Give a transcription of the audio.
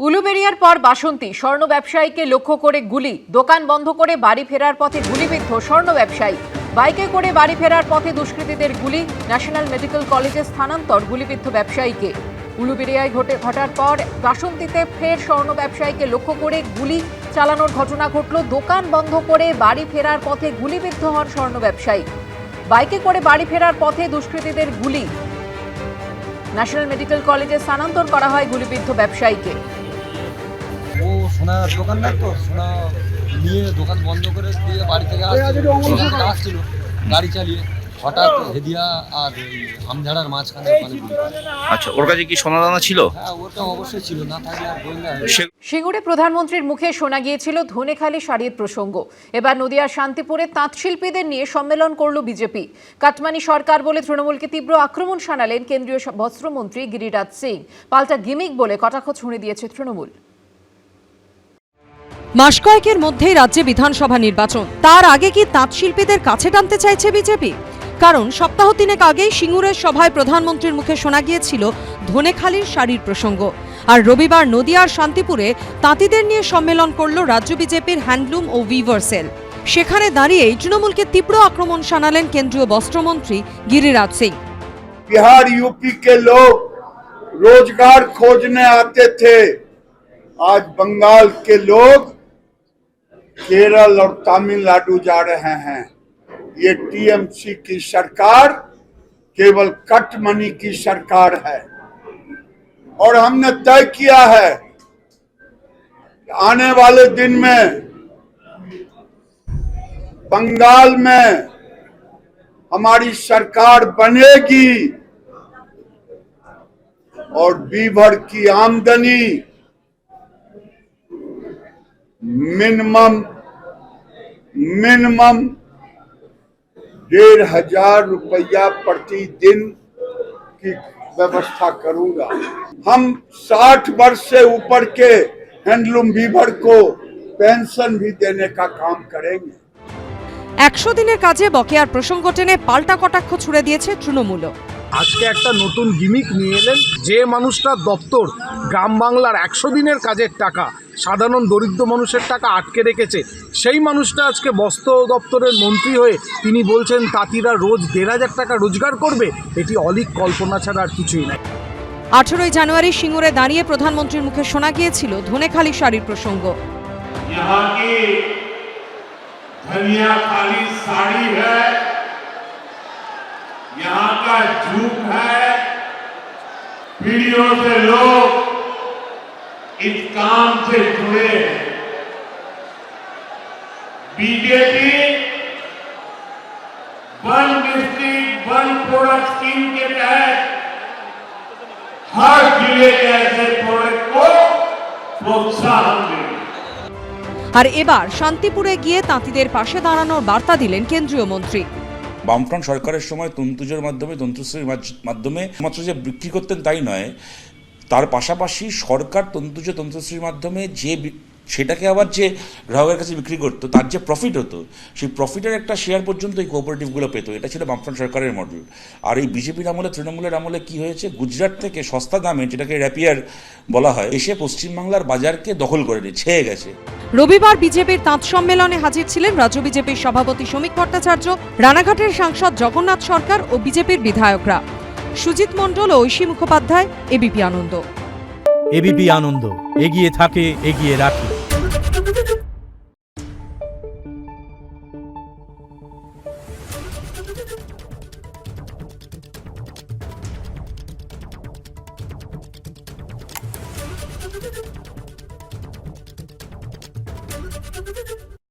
উলুবেড়িয়ার পর বাসন্তী স্বর্ণ ব্যবসায়ীকে লক্ষ্য করে গুলি, দোকান বন্ধ করে বাড়ি ফেরার পথে গুলিবিদ্ধ স্বর্ণ ব্যবসায়ী। বাইকে করে বাড়ি ফেরার পথে দুষ্কৃতীদের গুলি, ন্যাশনাল মেডিকেল কলেজে স্থানান্তর গুলিবিদ্ধ ব্যবসায়ীকে। উলুবেড়িয়ায় ঘটার পর বাসন্তীতে ফের স্বর্ণ ব্যবসায়ীকে লক্ষ্য করে গুলি চালানোর ঘটনা ঘটল। দোকান বন্ধ করে বাড়ি ফেরার পথে গুলিবিদ্ধ হন স্বর্ণ ব্যবসায়ী। বাইকে করে বাড়ি ফেরার পথে দুষ্কৃতীদের গুলি, ন্যাশনাল মেডিকেল কলেজে স্থানান্তর করা হয় গুলিবিদ্ধ ব্যবসায়ীকে। ও সোনার দোকানদার, তো সোনা নিয়ে দোকান বন্ধ করে দিয়ে বাড়ি থেকে আসছিল গাড়ি চালিয়ে, হঠাৎ হেদিয়া আর আমঝাড়ার মাঝখানে ওখানে গুলি করে। আচ্ছা, ওর কাছে কি সোনা দানা ছিল? হ্যাঁ, ওটা অবশ্যই ছিল, না থাকলে আর গোয়েন্দা। সিঙ্গুরে প্রধানমন্ত্রীর মুখে শোনা গিয়েছিল ধনেখালি শাড়ির প্রসঙ্গ। এবার নদিয়ার শান্তিপুরে তাঁত শিল্পীদের নিয়ে সম্মেলন করল বিজেপি। কাটমানি সরকার বলে তৃণমূলকে তীব্র আক্রমণ শানালেন কেন্দ্রীয় বস্ত্রমন্ত্রী গিরিরাজ সিং। পাল্টা গিমিক বলে কটাক্ষ ছুঁড়ে দিয়েছে তৃণমূল। মাস কয়েকের মধ্যেই রাজ্যে বিধানসভা নির্বাচন, তার আগে কি তাঁত শিল্পীদের কাছে টানতে চাইছে বিজেপি? কারণ সপ্তাহ তিনেক আগেই সিঙ্গুরের সভায় প্রধানমন্ত্রীর মুখে শোনা গিয়েছিল ধনেখালির শাড়ির প্রসঙ্গ। আর রবিবার নদিয়ার শান্তিপুরে তাঁতিদের নিয়ে সম্মেলন করল রাজ্য বিজেপির হ্যান্ডলুম ও উইভার সেল। সেখানে দাঁড়িয়েই তৃণমূলকে তীব্র আক্রমণ শানালেন কেন্দ্রীয় বস্ত্রমন্ত্রী গিরিরাজ সিং। बिहार यूपी के लोग रोजगार खोजने आते थे, आज बंगाल के लोग केरल और तमिलनाडु जा रहे हैं। ये टीएमसी की सरकार केवल कट मनी की सरकार है और हमने तय किया है कि आने वाले दिन में बंगाल में हमारी सरकार बनेगी और वीवर की आमदनी मिनिमम 1,500 रुपया प्रतिदिन की व्यवस्था करूंगा। हम 60 वर्ष से ऊपर के हैंडलूम वीवर को पेंशन भी देने का काम करेंगे। 100 দিনের কাজে বকেয়ার প্রসঙ্গ টেনে পাল্টা কটাক্ষ ছুড়ে দিয়েছে তৃণমূল। আজকে একটা নতুন গিমিক নিয়ে এলেন, যে মানুষটার দপ্তর গ্রাম বাংলার 100 দিনের কাজের টাকা, সাধারণ দরিদ্র মানুষের টাকা আটকে রেখেছে, সেই মানুষটা আজকে বস্ত্র দপ্তরের মন্ত্রী হয়ে তিনি বলছেন তাঁতিরা রোজ 1,500 টাকা রোজগার করবে। এটি অলীক কল্পনা ছাড়া আর কিছুই নাই। 18 জানুয়ারি সিঙ্গুরে দাঁড়িয়ে প্রধানমন্ত্রীর মুখে শোনা গিয়েছিল ধনেখালি শাড়ির প্রসঙ্গ। धनिया खाली साड़ी है, यहाँ का झूठ है। पीढ़ियों से लोग इस काम से जुड़े हैं। BJP one district one product scheme के तहत हर जिले के ऐसे प्रोडक्ट को प्रोत्साहन देगी। আর এবার শান্তিপুরে গিয়ে তাঁতিদের পাশে দাঁড়ানোর বার্তা দিলেন কেন্দ্রীয় মন্ত্রী। বামফ্রন্ট সরকারের সময় তন্তুজের মাধ্যমে, তন্তুশ্রীর মাধ্যমে মাত্র যে বিক্রি করতেন তাই নয়, তার পাশাপাশি সরকার তন্তুশ্রীর মাধ্যমে যে সেটাকে আবার যে গ্রাহকের কাছে বিক্রি করতো, তার যে প্রফিট হতো, সেই প্রফিটের একটা শেয়ার পর্যন্ত এই কোঅপারেটিভগুলো পেত। এটা ছিল বামফ্রন্ট সরকারের মডেল। আর এই বিজেপির আমলে, তৃণমূলের আমলে কি হয়েছে, গুজরাট থেকে সস্তা দামে, যেটাকে র্যাপিয়ার বলা হয়, এসে পশ্চিমবাংলার বাজারকে দখল করে নিয়ে ছেয়ে গেছে। রবিবার বিজেপির তাঁত সম্মেলনে হাজির ছিলেন রাজ্য বিজেপির সভাপতি সমীক ভট্টাচার্য, রানাঘাটের সাংসদ জগন্নাথ সরকার ও বিজেপির বিধায়করা। সুজিত মণ্ডল ও ঐশী মুখোপাধ্যায়, এবিপি আনন্দ। এবিপি আনন্দ, এগিয়ে থাকে, এগিয়ে রাখে। Thank you.